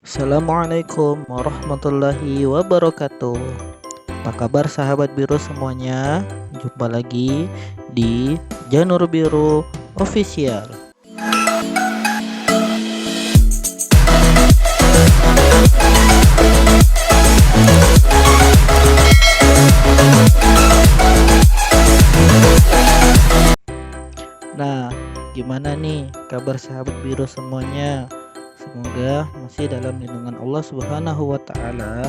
Assalamualaikum warahmatullahi wabarakatuh. Apa kabar sahabat biru semuanya? Jumpa lagi di Janur Biru Official. Nah, gimana nih kabar sahabat biru semuanya? Semoga masih dalam lindungan Allah Subhanahu wa taala.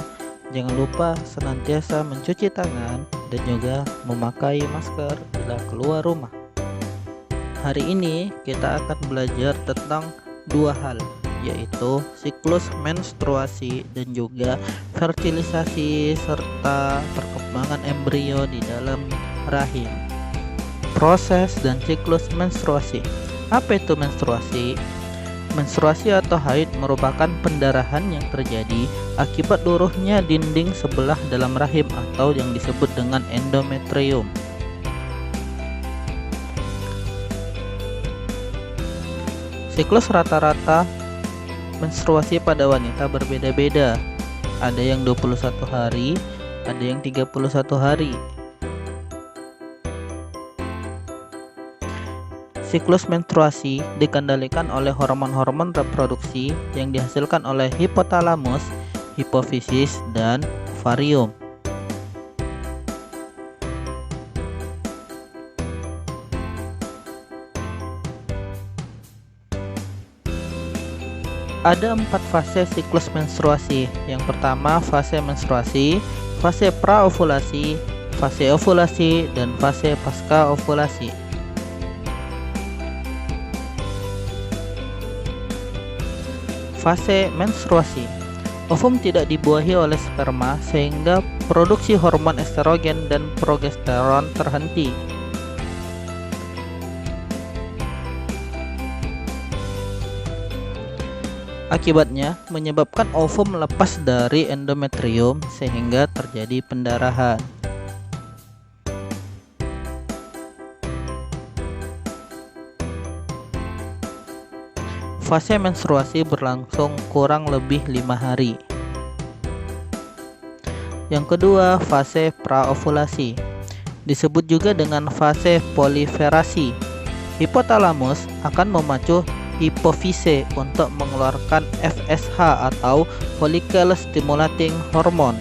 Jangan lupa senantiasa mencuci tangan dan juga memakai masker bila keluar rumah. Hari ini kita akan belajar tentang dua hal, yaitu siklus menstruasi dan juga fertilisasi serta perkembangan embrio di dalam rahim. Proses dan siklus menstruasi. Apa itu menstruasi? Menstruasi atau haid merupakan pendarahan yang terjadi akibat luruhnya dinding sebelah dalam rahim atau yang disebut dengan endometrium. Siklus rata-rata menstruasi pada wanita berbeda-beda. Ada yang 21 hari, ada yang 31 hari. Siklus menstruasi dikendalikan oleh hormon-hormon reproduksi yang dihasilkan oleh hipotalamus, hipofisis, dan ovarium. Ada 4 fase siklus menstruasi. Yang pertama fase menstruasi, fase praovulasi, fase ovulasi, dan fase pasca ovulasi. Fase menstruasi. Ovum tidak dibuahi oleh sperma sehingga produksi hormon estrogen dan progesteron terhenti. Akibatnya menyebabkan ovum lepas dari endometrium sehingga terjadi pendarahan. Fase menstruasi berlangsung kurang lebih 5 hari. Yang kedua, fase praovulasi. Disebut juga dengan fase proliferasi. Hipotalamus akan memacu hipofise untuk mengeluarkan FSH atau follicle stimulating hormone.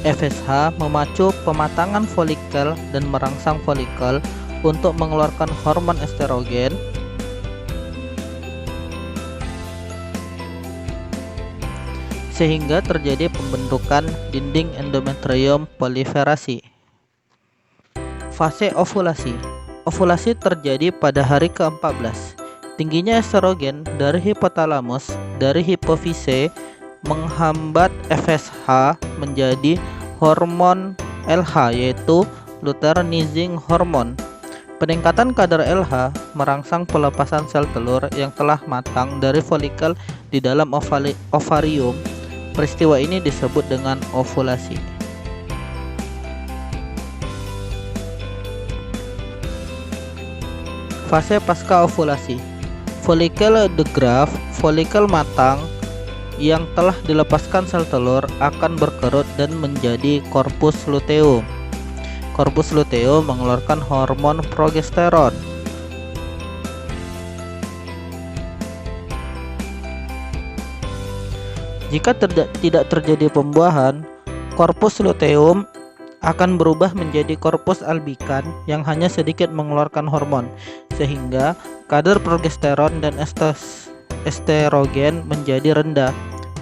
FSH memacu pematangan folikel dan merangsang folikel untuk mengeluarkan hormon estrogen. Sehingga terjadi pembentukan dinding endometrium proliferasi. Fase ovulasi. Ovulasi terjadi pada hari ke-14. Tingginya estrogen dari hipotalamus dari hipofise menghambat FSH menjadi hormon LH, yaitu luteinizing hormone. Peningkatan kadar LH merangsang pelepasan sel telur yang telah matang dari folikel di dalam ovarium. Peristiwa ini disebut dengan ovulasi. Fase pasca ovulasi. Folikel degraf, folikel matang yang telah dilepaskan sel telur akan berkerut dan menjadi corpus luteum. Corpus luteum mengeluarkan hormon progesteron. Jika tidak terjadi pembuahan, corpus luteum akan berubah menjadi corpus albikan yang hanya sedikit mengeluarkan hormon, sehingga kadar progesteron dan estrogen menjadi rendah.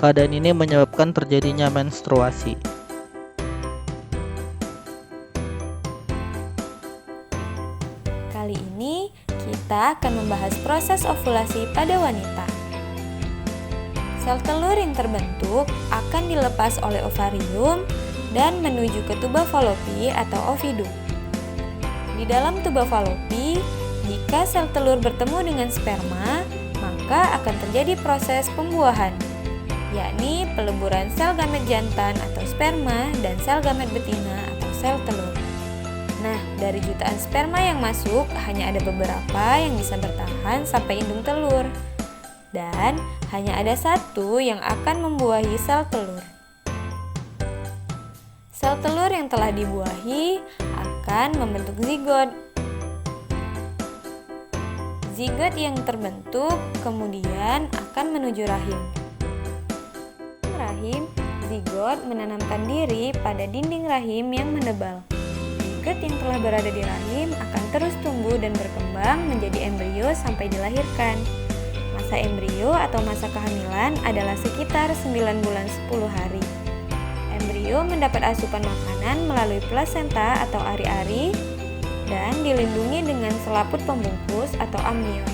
Keadaan ini menyebabkan terjadinya menstruasi. Kali ini kita akan membahas proses ovulasi pada wanita. Sel telur yang terbentuk akan dilepas oleh ovarium dan menuju ke tuba falopi atau ovidum. Di dalam tuba falopi, jika sel telur bertemu dengan sperma, maka akan terjadi proses pembuahan, yakni peleburan sel gamet jantan atau sperma dan sel gamet betina atau sel telur. Nah, dari jutaan sperma yang masuk, hanya ada beberapa yang bisa bertahan sampai indung telur. Dan hanya ada satu yang akan membuahi sel telur. Sel telur yang telah dibuahi akan membentuk zigot. Zigot yang terbentuk kemudian akan menuju rahim. Rahim, zigot menanamkan diri pada dinding rahim yang menebal. Zigot yang telah berada di rahim akan terus tumbuh dan berkembang menjadi embrio sampai dilahirkan. Masa embrio atau masa kehamilan adalah sekitar 9 bulan 10 hari. Embrio mendapat asupan makanan melalui plasenta atau ari-ari dan dilindungi dengan selaput pembungkus atau amnion.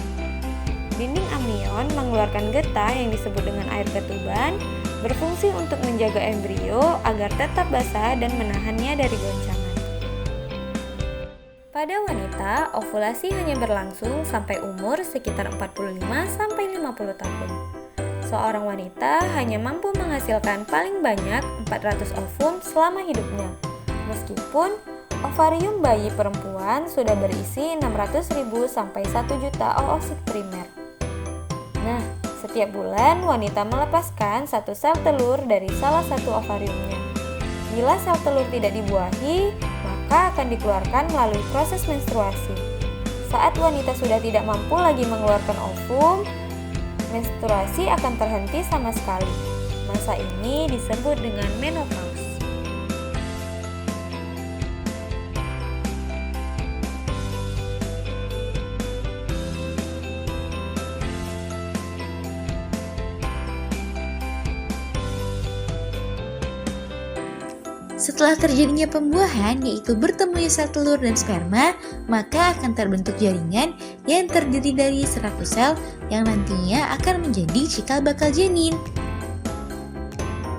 Dinding amnion mengeluarkan getah yang disebut dengan air ketuban, berfungsi untuk menjaga embrio agar tetap basah dan menahannya dari goncangan. Pada wanita, ovulasi hanya berlangsung sampai umur sekitar 45-50 tahun. Seorang wanita hanya mampu menghasilkan paling banyak 400 ovum selama hidupnya. Meskipun ovarium bayi perempuan sudah berisi 600.000 sampai 1 juta oosit primer. Nah, setiap bulan wanita melepaskan satu sel telur dari salah satu ovariumnya. Bila sel telur tidak dibuahi, maka akan dikeluarkan melalui proses menstruasi. Saat wanita sudah tidak mampu lagi mengeluarkan ovum, menstruasi akan terhenti sama sekali. Masa ini disebut dengan menopause. Setelah terjadinya pembuahan, yaitu bertemunya sel telur dan sperma, maka akan terbentuk jaringan yang terdiri dari 100 sel yang nantinya akan menjadi cikal bakal janin.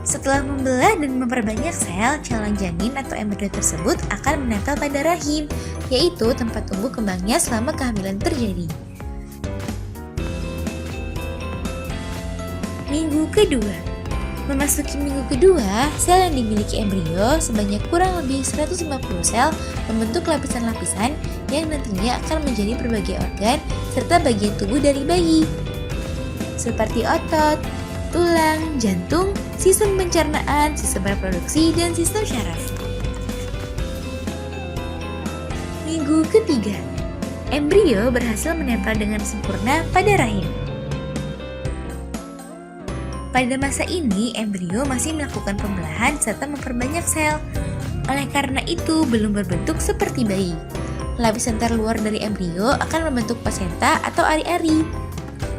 Setelah membelah dan memperbanyak sel, calon janin atau embrio tersebut akan menempel pada rahim, yaitu tempat tumbuh kembangnya selama kehamilan terjadi. Minggu kedua. Memasuki minggu kedua, sel yang dimiliki embrio sebanyak kurang lebih 150 sel membentuk lapisan-lapisan yang nantinya akan menjadi berbagai organ serta bagian tubuh dari bayi, seperti otot, tulang, jantung, sistem pencernaan, sistem reproduksi, dan sistem syaraf. Minggu ketiga, embrio berhasil menempel dengan sempurna pada rahim. Pada masa ini, embrio masih melakukan pembelahan serta memperbanyak sel. Oleh karena itu, belum berbentuk seperti bayi. Lapisan terluar dari embrio akan membentuk plasenta atau ari-ari.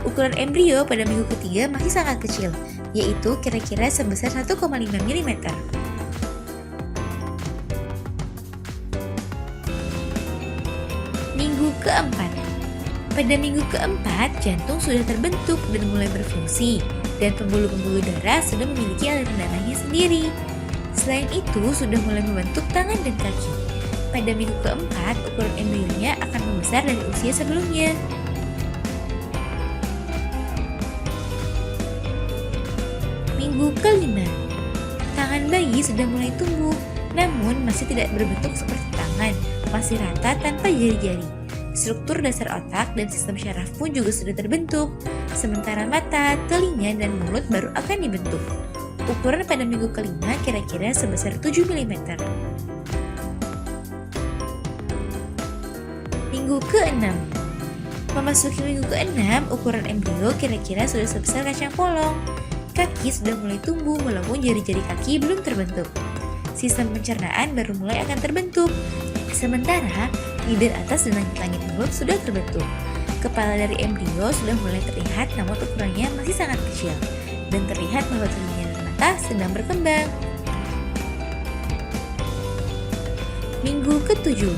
Ukuran embrio pada minggu ketiga masih sangat kecil, yaitu kira-kira sebesar 1,5 mm. Minggu keempat. Pada minggu keempat, jantung sudah terbentuk dan mulai berfungsi, dan pembuluh-pembuluh darah sudah memiliki aliran darahnya sendiri. Selain itu, sudah mulai membentuk tangan dan kaki. Pada minggu keempat, ukuran embrionya akan membesar dari usia sebelumnya. Minggu kelima, tangan bayi sudah mulai tumbuh, namun masih tidak berbentuk seperti tangan, masih rata tanpa jari-jari. Struktur dasar otak dan sistem syaraf pun juga sudah terbentuk, sementara mata, telinga, dan mulut baru akan dibentuk. Ukuran pada minggu kelima kira-kira sebesar 7 mm. Minggu ke-6. Memasuki minggu ke-6, ukuran embrio kira-kira sudah sebesar kacang polong. Kaki sudah mulai tumbuh walaupun jari-jari kaki belum terbentuk. Sistem pencernaan baru mulai akan terbentuk. Sementara, bibir atas dan langit-langit mulut sudah terbentuk. Kepala dari embrio sudah mulai terlihat namun ukurannya masih sangat kecil. Dan terlihat bahwa telinga dan mata sedang berkembang. Minggu ke-7.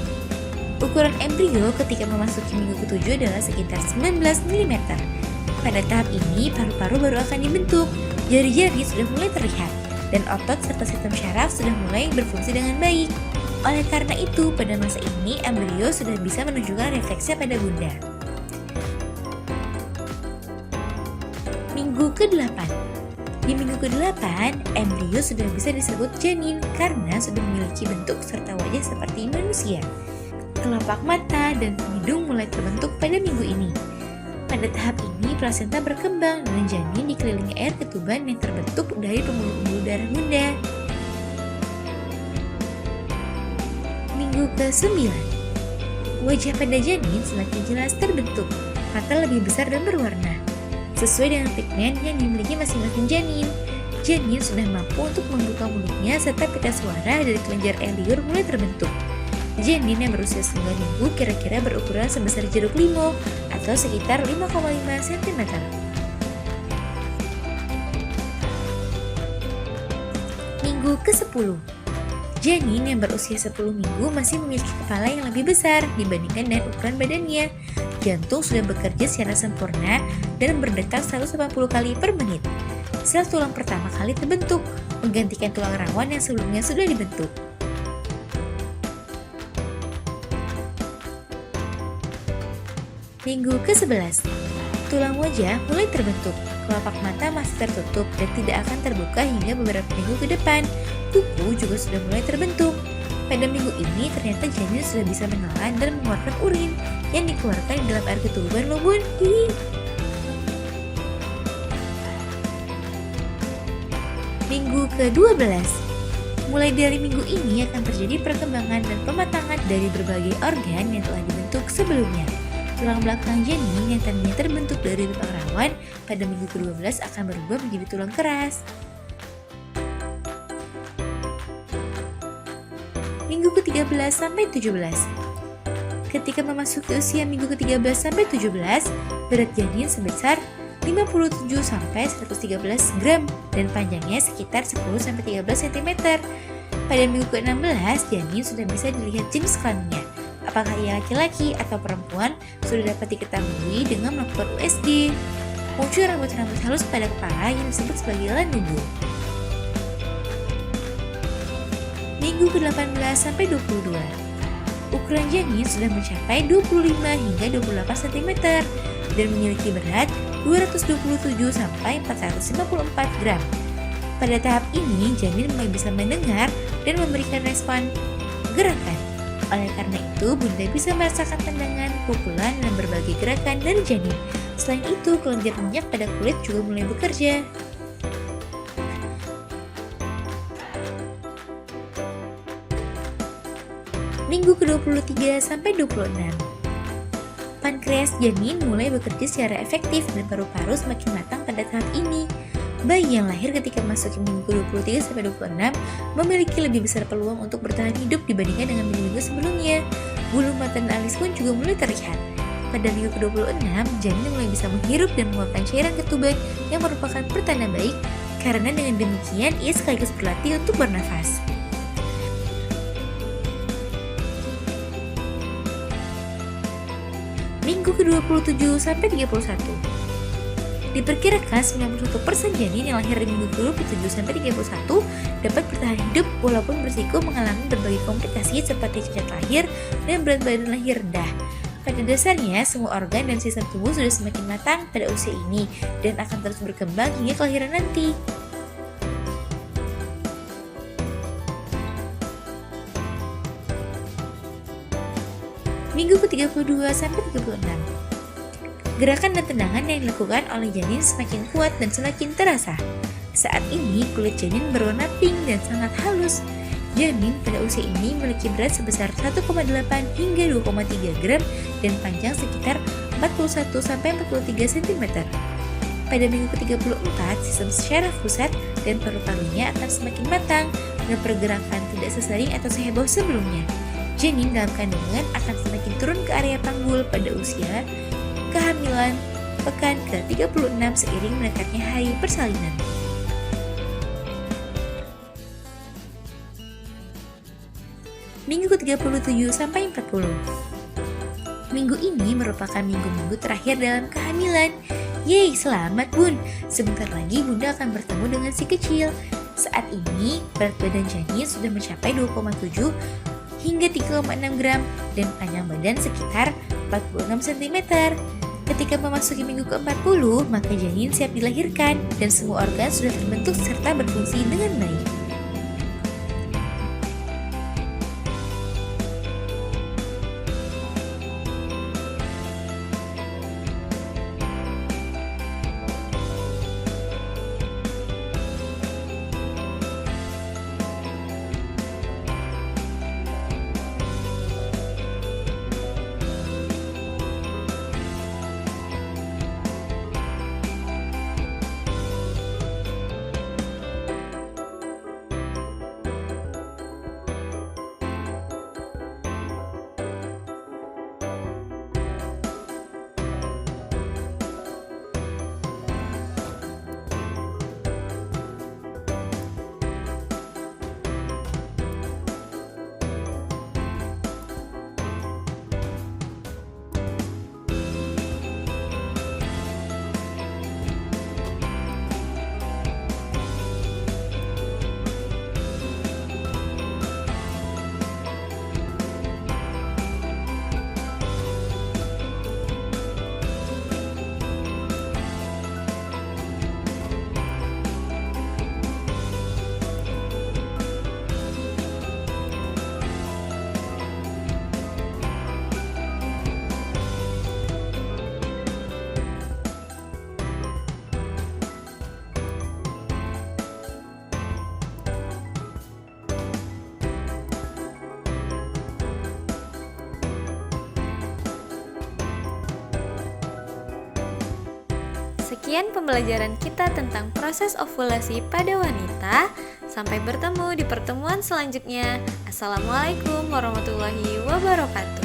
Ukuran embrio ketika memasuki minggu ke-7 adalah sekitar 19 mm. Pada tahap ini, paru-paru baru akan dibentuk, jari-jari sudah mulai terlihat, dan otot serta sistem syaraf sudah mulai berfungsi dengan baik. Oleh karena itu, pada masa ini, embrio sudah bisa menunjukkan refleksnya pada bunda. Minggu ke-8. Di minggu ke-8, embrio sudah bisa disebut janin karena sudah memiliki bentuk serta wajah seperti manusia. Kelopak mata dan hidung mulai terbentuk pada minggu ini. Pada tahap ini, plasenta berkembang dan janin dikelilingi air ketuban yang terbentuk dari pembuluh-pembuluh darah bunda. Minggu ke-9, wajah pada janin semakin jelas terbentuk, mata lebih besar dan berwarna, sesuai dengan pigmen yang dimiliki masing-masing janin. Janin sudah mampu untuk membuka mulutnya serta pita suara dari kelenjar air liur mulai terbentuk. Janin yang berusia 9 minggu kira-kira berukuran sebesar jeruk limau atau sekitar 5,5 cm. Minggu ke-10, janin yang berusia 10 minggu masih memiliki kepala yang lebih besar dibandingkan dengan ukuran badannya. Jantung sudah bekerja secara sempurna dan berdetak 180 kali per menit. Sel tulang pertama kali terbentuk, menggantikan tulang rawan yang sebelumnya sudah dibentuk. Minggu ke-11, tulang wajah mulai terbentuk, kelopak mata masih tertutup dan tidak akan terbuka hingga beberapa minggu ke depan. Kuku juga sudah mulai terbentuk. Pada minggu ini ternyata janin sudah bisa menelan dan mengeluarkan urin yang dikeluarkan di dalam air ketuban loh bun. Minggu ke-12, mulai dari minggu ini akan terjadi perkembangan dan pematangan dari berbagai organ yang telah dibentuk sebelumnya. Tulang belakang janin yang tadinya terbentuk dari tulang rawan pada minggu ke-12 akan berubah menjadi tulang keras. Minggu ke-13 sampai 17. Ketika memasuki usia minggu ke-13 sampai 17, berat janin sebesar 57 sampai 113 gram dan panjangnya sekitar 10 sampai 13 cm. Pada minggu ke-16, janin sudah bisa dilihat jenis kelaminnya. Apakah ia laki-laki atau perempuan sudah dapat diketahui dengan melakukan USG. Muncul rambut-rambut halus pada kepala yang disebut sebagai lanugo. Minggu ke-18 sampai 22. Ukuran janin sudah mencapai 25 hingga 28 cm dan memiliki berat 227 sampai 454 gram. Pada tahap ini, janin mulai bisa mendengar dan memberikan respon gerakan. Oleh karena itu, bunda bisa merasakan tendangan, pukulan, dan berbagai gerakan dari janin. Selain itu, kelenjar minyak pada kulit juga mulai bekerja. Minggu ke-23 sampai 26. Pankreas janin mulai bekerja secara efektif dan paru-paru semakin matang pada tahap ini. Bayi yang lahir ketika memasuki minggu ke-23 sampai 26 memiliki lebih besar peluang untuk bertahan hidup dibandingkan dengan minggu-minggu sebelumnya. Bulu mata dan alis pun juga mulai terlihat. Pada minggu ke-26, janin mulai bisa menghirup dan mengeluarkan cairan ketuban yang merupakan pertanda baik, karena dengan demikian ia sekaligus berlatih untuk bernafas. Minggu ke-27 sampai 31. Diperkirakan 91% janin yang lahir di minggu ke-27 sampai 31 dapat bertahan hidup walaupun berisiko mengalami berbagai komplikasi seperti cacat lahir dan berat badan lahir rendah. Pada dasarnya, semua organ dan sistem tubuh sudah semakin matang pada usia ini dan akan terus berkembang hingga kelahiran nanti. Minggu ke-32 sampai 36. Gerakan dan tendangan yang dilakukan oleh janin semakin kuat dan semakin terasa. Saat ini kulit janin berwarna pink dan sangat halus. Janin pada usia ini memiliki berat sebesar 1,8 hingga 2,3 gram dan panjang sekitar 41 sampai 43 cm. Pada minggu ke-34, sistem syaraf pusat dan paru-parunya akan semakin matang dan pergerakan tidak sesering atau seheboh sebelumnya. Janin dalam kandungan akan semakin turun ke area panggul pada usia kehamilan pekan ke-36 seiring mendekatnya hari persalinan. Minggu ke-37 sampai 40. Minggu ini merupakan minggu-minggu terakhir dalam kehamilan. Yeay, selamat bun! Sebentar lagi bunda akan bertemu dengan si kecil. Saat ini, berat badan janin sudah mencapai 2,7 hingga 3,6 gram dan panjang badan sekitar 46 cm. Ketika memasuki minggu ke-40, maka janin siap dilahirkan dan semua organ sudah terbentuk serta berfungsi dengan baik. Sekian pembelajaran kita tentang proses ovulasi pada wanita. Sampai bertemu di pertemuan selanjutnya. Assalamualaikum warahmatullahi wabarakatuh.